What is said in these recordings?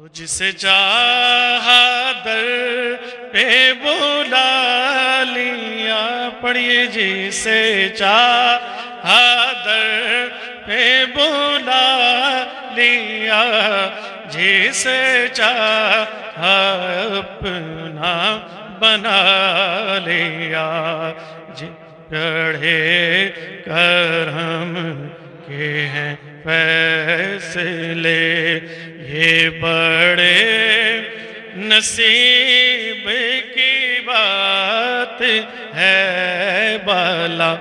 تجھ سے چاہا در پہ بلا لیا، پڑھیے جسے چاہا در پہ بلا لیا، جسے چاہا اپنا بنا لیا، بڑے کرم کے ہیں فیصلے، یہ بڑے نصیب کی بات ہے، بالا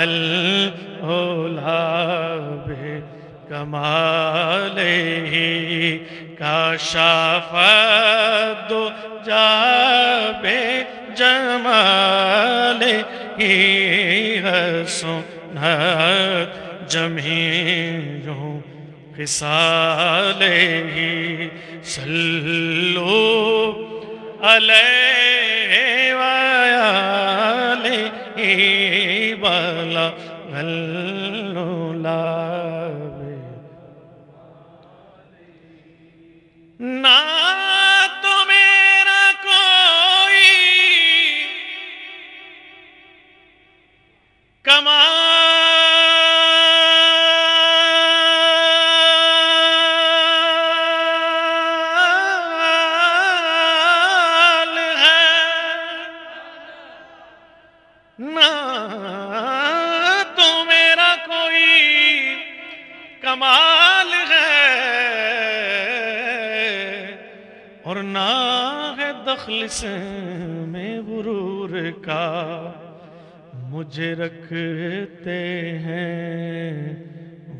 الاولا بے کمال ہی کاشف الدجا بے جمال ہی، حسنت جمیع خصال ہی، صلو علیہ وآلہ بلغ العلا بے نہ تو میرا کوئی کمال نہ تو میرا کوئی کمال ہے، اور نہ ہے دخل اس میں غرور کا، مجھے رکھتے ہیں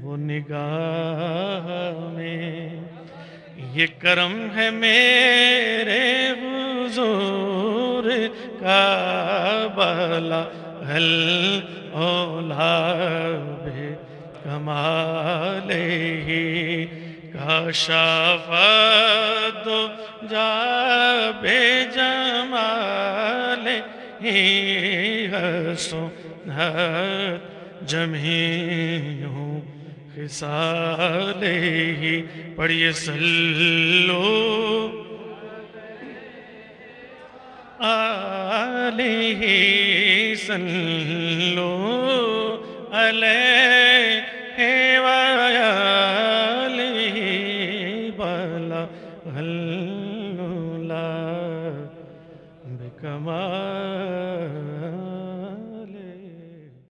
وہ نگاہ میں، یہ کرم ہے میرے حضور کا، بالا الاولا بے کمال ہی کاشف الدجا بے جمال ہی، حسنت جمیع خصال ہی، پڑھیے صلو علیہ، صلو علیہ